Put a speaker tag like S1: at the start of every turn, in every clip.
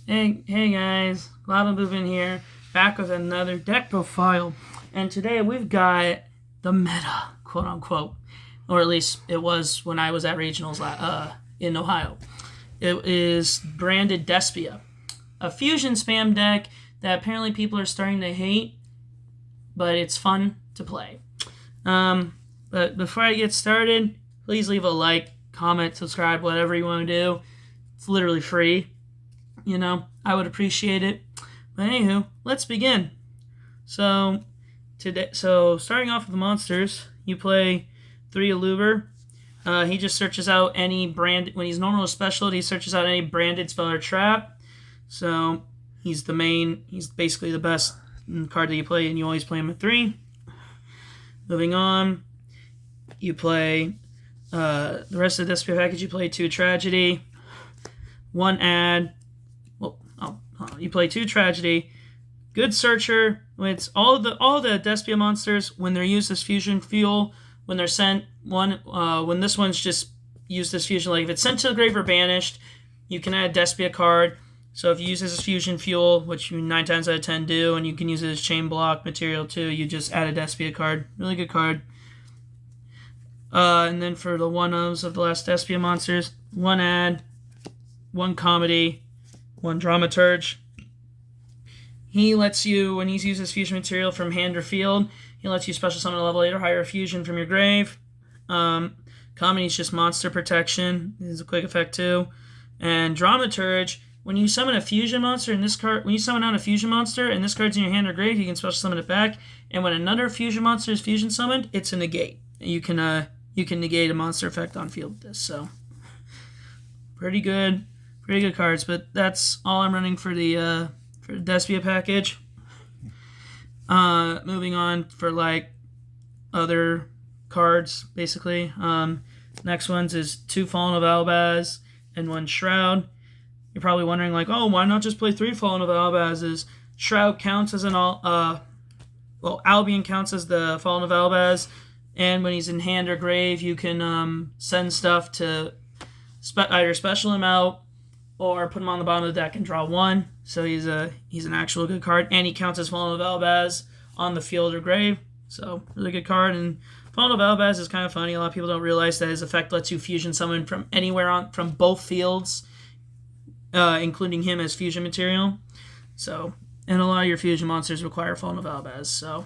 S1: Hey guys, Lava Moving here, back with another deck profile, and today we've got the meta, quote unquote, or at least it was when I was at regionals in Ohio. It is branded Despia, a fusion spam deck that apparently people are starting to hate, but it's fun to play. But before I get started, please leave a like, comment, subscribe, whatever you want to do. It's literally free. I would appreciate it. But anywho, let's begin. So starting off with the monsters, you play 3 Aluber. He just searches out any brand when he's normal or special. He searches out any branded spell or trap. So he's basically the best card that you play, and you always play him at 3. Moving on, you play the rest of the Despia package. You play 2 Tragedy, 1 Ad. You play 2 Tragedy, good Searcher. It's all the Despia monsters when they're used as fusion fuel. When they're sent when this one's just used as fusion, like if it's sent to the grave or banished, you can add a Despia card. So if you use it as fusion fuel, which you 9 times out of 10 do, and you can use it as chain block material too, you just add a Despia card. Really good card. And then for the one-ofs of the last Despia monsters, 1 Ad, 1 Comedy, 1 Dramaturge. He lets you, when he's used as fusion material from hand or field, he lets you special summon a level 8 or higher fusion from your grave. Comedy is just monster protection. This is a quick effect too. And Dramaturge, when you summon a fusion monster in this card, when you summon out a fusion monster and this card's in your hand or grave, you can special summon it back. And when another fusion monster is fusion summoned, it's a negate. You can negate a monster effect on field with this. So pretty good cards. But that's all I'm running for the Despia package. Moving on for other cards, basically. Next ones is 2 Fallen of Albaz and 1 Shroud. You're probably wondering, why not just play 3 Fallen of Albazes? Shroud counts as Albion counts as the Fallen of Albaz, and when he's in hand or grave, you can send stuff to either special him out or put him on the bottom of the deck and draw 1. So he's an actual good card, and he counts as Fallen of Albaz on the field or grave. So really good card. And Fallen of Albaz is kind of funny. A lot of people don't realize that his effect lets you fusion summon from anywhere from both fields, including him as fusion material. So, and a lot of your fusion monsters require Fallen of Albaz. So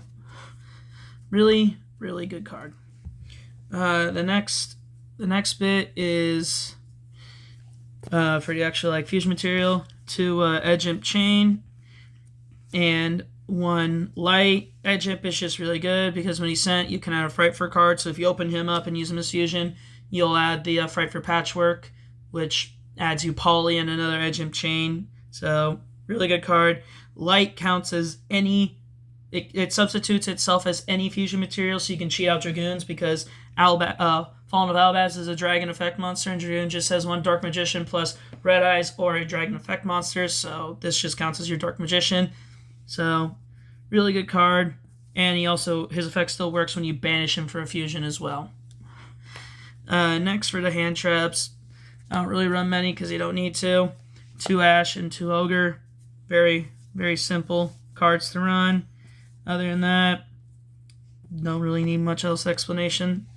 S1: really, really good card. The next bit is for the actual fusion material, 2 Edge Imp Chain and 1 Light. Edge Imp is just really good because when he's sent, you can add a Fright for card. So if you open him up and use him as fusion, you'll add the Fright for Patchwork, which adds you Poly and another Edge Imp Chain. So really good card. Light counts as it substitutes itself as any fusion material, so you can cheat out Dragoons because Fallen of Albaz is a dragon effect monster, and Dragoon just has 1 Dark Magician plus Red Eyes or a dragon effect monster, so this just counts as your Dark Magician. So, really good card, and his effect still works when you banish him for a fusion as well. Next for the hand traps, I don't really run many because you don't need to. 2 Ash and 2 Ogre, very, very simple cards to run. Other than that, don't really need much else explanation.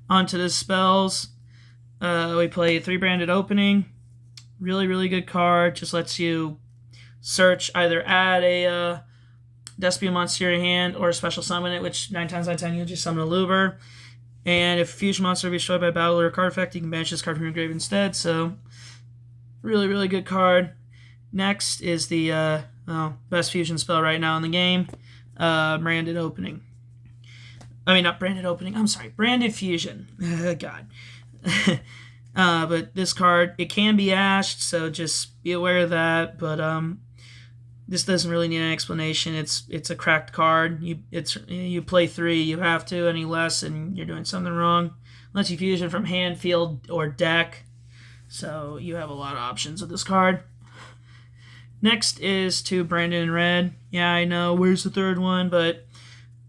S1: Onto the spells. We play 3 Branded Opening. Really, really good card. Just lets you search, either add a Despia monster to your hand or special summon it, which 9 times out of 10 you'll just summon a Luber. And if a fusion monster is destroyed by a battle or a card effect, you can banish this card from your grave instead. So, really, really good card. Next is the best fusion spell right now in the game, Branded Opening. I mean, not Branded Opening. I'm sorry, Branded Fusion. God. But this card, it can be ashed, so just be aware of that. But this doesn't really need an explanation. It's a cracked card. You play 3, you have to. Any less, and you're doing something wrong. Lets you fusion from hand, field, or deck. So you have a lot of options with this card. Next is 2 Branded in Red. Yeah, I know. Where's the 3rd one? But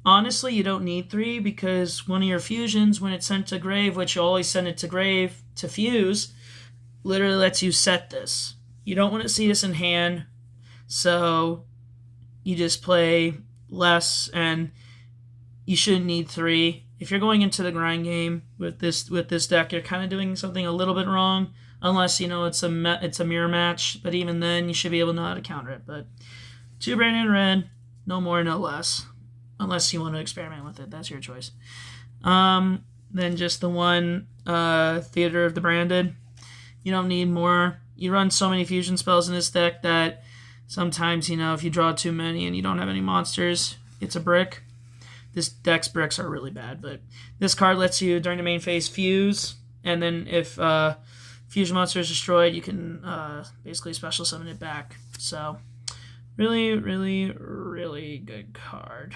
S1: honestly, you don't need 3 because one of your fusions, when it's sent to grave, which you always send it to grave to fuse, literally lets you set this. You don't want to see this in hand, so you just play less, and you shouldn't need 3. If you're going into the grind game with this deck, you're kind of doing something a little bit wrong, unless it's a mirror match. But even then, you should be able to know how to counter it. But 2 Branded red, no more, no less, unless you want to experiment with it. That's your choice. Then just the 1 Theater of the Branded. You don't need more. You run so many fusion spells in this deck that sometimes, if you draw too many and you don't have any monsters, it's a brick. This deck's bricks are really bad, but this card lets you, during the main phase, fuse, and then if fusion monster is destroyed, you can basically special summon it back. So, really, really, really good card.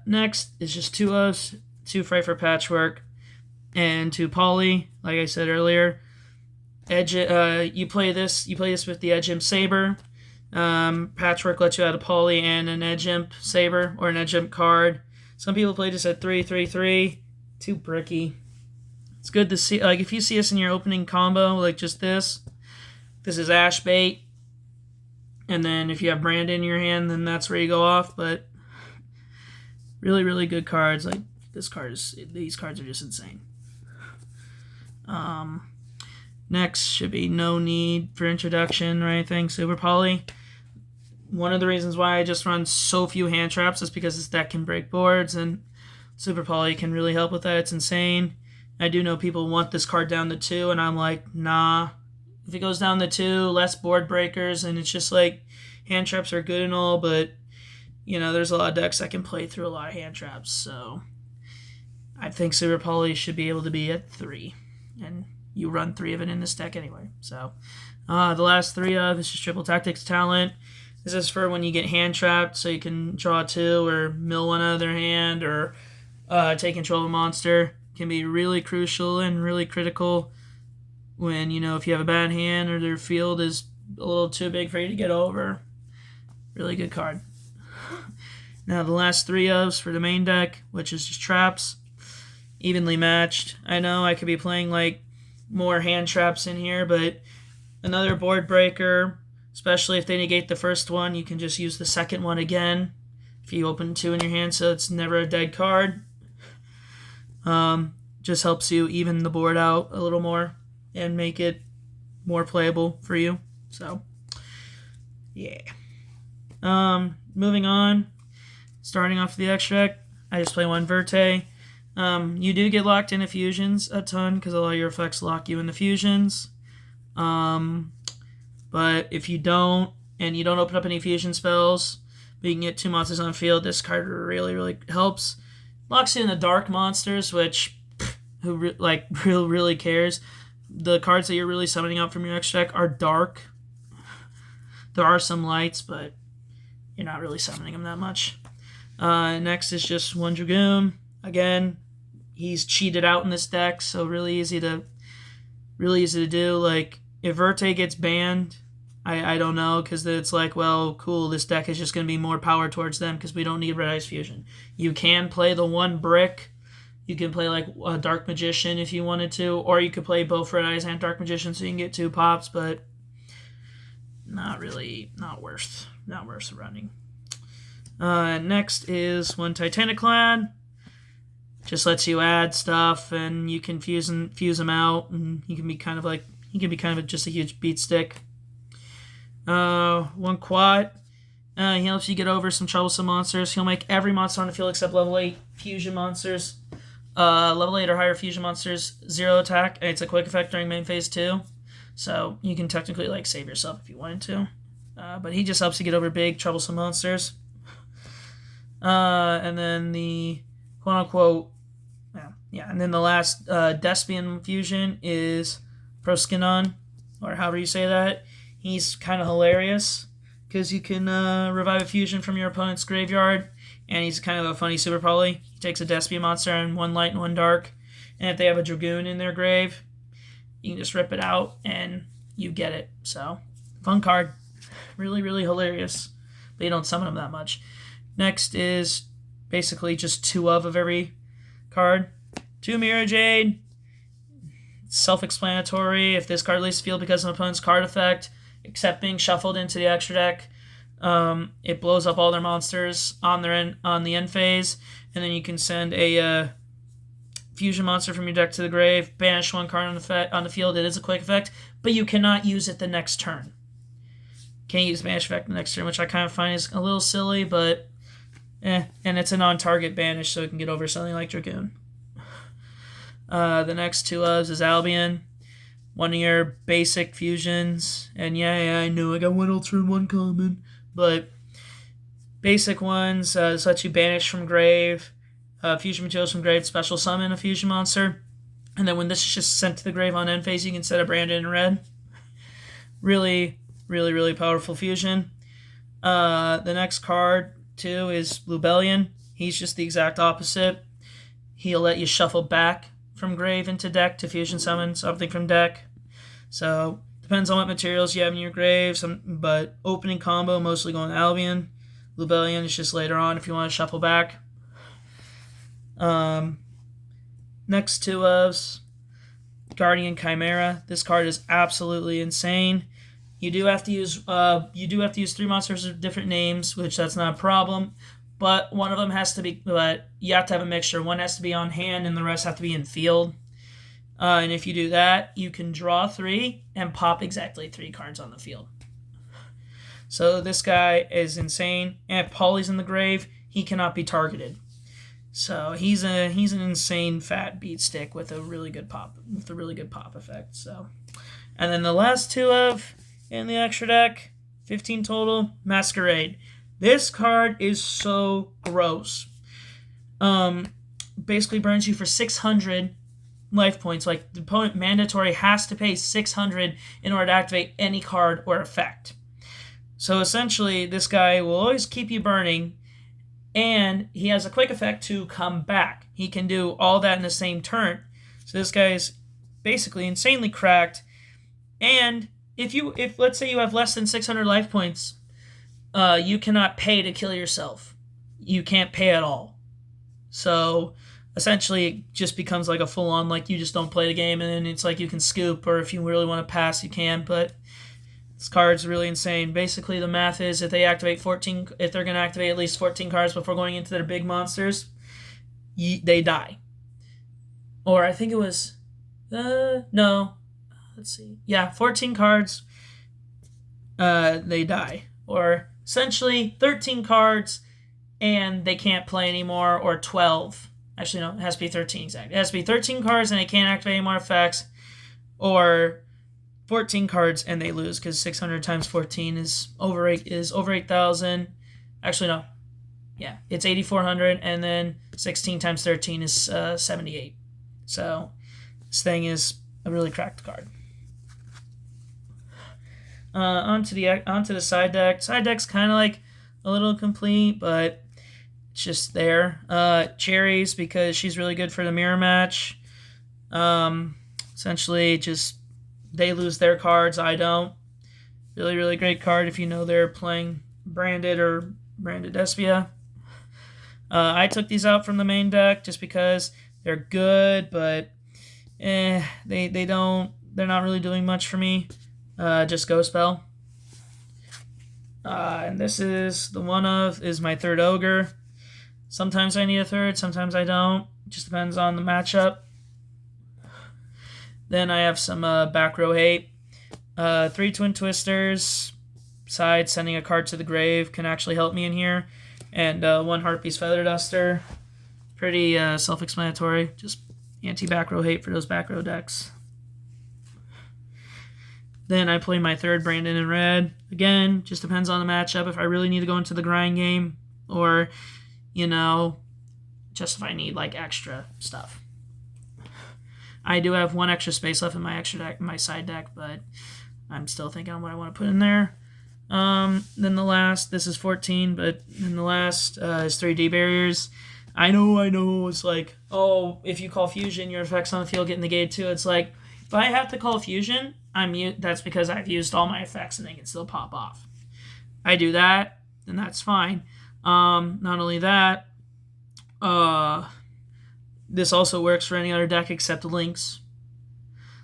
S1: Next is just 2 ofs, 2 Fray for Patchwork, and 2 Poly. Like I said earlier, you play this with the Edge Imp Saber. Patchwork lets you add a Poly and an Edge Imp Saber or an Edge Imp card. Some people play this at 3/3/3. Too bricky. It's good to see. Like, if you see us in your opening combo, like just this is Ash Bait, and then if you have Brandon in your hand, then that's where you go off. But really, really good cards. Like these cards are just insane. Next should be no need for introduction or anything. Super Poly. One of the reasons why I just run so few hand traps is because this deck can break boards, and Super Poly can really help with that. It's insane. I do know people want this card down to 2, and I'm like, nah. If it goes down to 2, less board breakers, and it's just like, hand traps are good and all, but, there's a lot of decks that can play through a lot of hand traps, so I think Super Poly should be able to be at 3, and you run 3 of it in this deck anyway. So, the last 3 of is just Triple Tactics Talent. This is for when you get hand trapped, so you can draw 2 or mill one out of their hand or take control of a monster. Can be really crucial and really critical when, if you have a bad hand or their field is a little too big for you to get over. Really good card. Now the last 3 ofs for the main deck, which is just traps, evenly matched. I know I could be playing like more hand traps in here, but another board breaker, especially if they negate the first one, you can just use the second one again if you open 2 in your hand, so it's never a dead card. Just helps you even the board out a little more and make it more playable for you. So, yeah. Moving on, starting off the extra deck, I just play 1 Verte. You do get locked into fusions a ton because a lot of your effects lock you into fusions. But if you don't, and you don't open up any fusion spells, but you can get 2 monsters on the field, this card really, really helps. Locks you into dark monsters, which, who really cares? The cards that you're really summoning out from your extra deck are dark. There are some lights, but you're not really summoning them that much. Next is just 1 Dragoon. Again, he's cheated out in this deck, so really easy to do. Like, if Verte gets banned, I don't know, because it's like, well, cool, this deck is just going to be more power towards them because we don't need Red Eyes Fusion. You can play the 1 brick. You can play like a Dark Magician if you wanted to, or you could play both Red Eyes and Dark Magician so you can get 2 pops, but not worth running. Next is 1 Titaniclad. Just lets you add stuff, and you can fuse them out, and he can be kind of just a huge beat stick. 1 Quat. He helps you get over some troublesome monsters. He'll make every monster on the field except level 8 fusion monsters. Level 8 or higher fusion monsters, 0 attack, and it's a quick effect during main phase 2. So you can technically save yourself if you wanted to. But he just helps you get over big, troublesome monsters. And then the quote-unquote, and then the last Despian fusion is Proskinon, or however you say that. He's kind of hilarious because you can revive a fusion from your opponent's graveyard, and he's kind of a funny Super Poly. He takes a Despia monster and 1 light and 1 dark, and if they have a Dragoon in their grave, you can just rip it out and you get it. So, fun card. Really, really hilarious, but you don't summon them that much. Next is basically just 2 of every card. 2 Mirror Jade. self-explanatory. If this card leaves the field because of an opponent's card effect, except being shuffled into the extra deck, it blows up all their monsters on the end phase, and then you can send a fusion monster from your deck to the grave, banish one card on the field. It is a quick effect, but you cannot use it the next turn. Can't use banish effect the next turn, which I kind of find is a little silly, but and it's a non-target banish, so it can get over something like Dragoon. The next two ofs is Albion, one of your basic fusions, and yeah, I know I got one ultra and one common, but basic ones let you banish from grave, fusion materials from grave, special summon a fusion monster, and then when this is just sent to the grave on end phase, you can set a Branded in red. Really, really, really powerful fusion. The next card, too, is Lubellion. He's just the exact opposite. He'll let you shuffle back from grave into deck to fusion summon something from deck. So, depends on what materials you have in your grave, but opening combo, mostly going Albion. Lubellion is just later on if you want to shuffle back. Next two ofs, Guardian Chimera. This card is absolutely insane. You do have to use three monsters with different names, which that's not a problem. But one of them has to be. But you have to have a mixture. One has to be on hand, and the rest have to be in field. And if you do that, you can draw 3 and pop exactly 3 cards on the field. So this guy is insane. And if Pauly's in the grave, he cannot be targeted. So he's an insane fat beat stick with a really good pop effect. So, and then the last two of in the extra deck, 15 total, Masquerade. This card is so gross. Basically burns you for 600 life points. Like, the opponent mandatory has to pay 600 in order to activate any card or effect. So essentially, this guy will always keep you burning, and he has a quick effect to come back. He can do all that in the same turn. So this guy is basically insanely cracked. And if let's say you have less than 600 life points, you cannot pay to kill yourself. You can't pay at all. So essentially, it just becomes like a full-on, like, you just don't play the game, and then it's like you can scoop, or if you really want to pass, you can. But this card's really insane. Basically, the math is if they're going to activate at least 14 cards before going into their big monsters, they die. Or I think it was, no, let's see. Yeah, 14 cards, they die. Or essentially 13 cards and they can't play anymore, or 12. Actually, no, it has to be 13 exactly. It has to be 13 cards and they can't activate any more effects, or 14 cards and they lose, because 600 times 14 is over 8,000. Actually, no. Yeah, it's 8,400, and then 16 times 13 is 78. So this thing is a really cracked card. Onto the side deck. Side deck's kind of like a little complete, but it's just there. Cherries, because she's really good for the mirror match. Essentially, just they lose their cards, I don't. Really, really great card if you know they're playing Branded or Branded Despia. I took these out from the main deck just because they're good, but they're not really doing much for me. Just Go Spell. And this is is my third Ogre. Sometimes I need a third, sometimes I don't. It just depends on the matchup. Then I have some back row hate. 3 Twin Twisters. Besides sending a card to the grave can actually help me in here. And 1 Harpy's Feather Duster. Pretty self-explanatory. Just anti-back row hate for those back row decks. Then I play my third Brandon in red. Again, just depends on the matchup. If I really need to go into the grind game, or, just if I need like extra stuff. I do have 1 extra space left in my extra deck, my side deck, but I'm still thinking on what I want to put in there. Then the last, this is 14, but then the last is 3D barriers. I know, it's like, oh, if you call fusion, your effects on the field get negated too. It's like, if I have to call fusion, that's because I've used all my effects and they can still pop off. I do that, then that's fine. Not only that, this also works for any other deck except Lynx.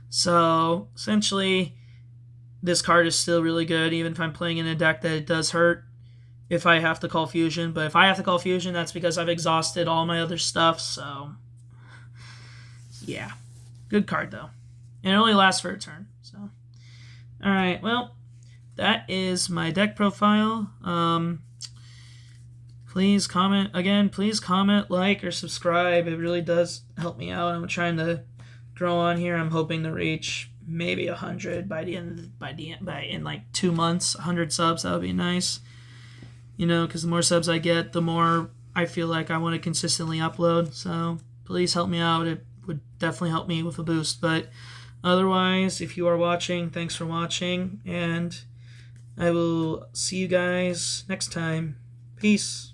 S1: So essentially, this card is still really good, even if I'm playing in a deck that it does hurt if I have to call fusion. But if I have to call fusion, that's because I've exhausted all my other stuff. So yeah, good card though, and it only lasts for a turn. So all right, well, that is my deck profile. Please comment again. Please comment, like, or subscribe. It really does help me out. I'm trying to grow on here. I'm hoping to reach maybe 100 in like 2 months. 100 subs. That would be nice. Because the more subs I get, the more I feel like I want to consistently upload. So please help me out. It would definitely help me with a boost. But otherwise, if you are watching, thanks for watching, and I will see you guys next time. Peace.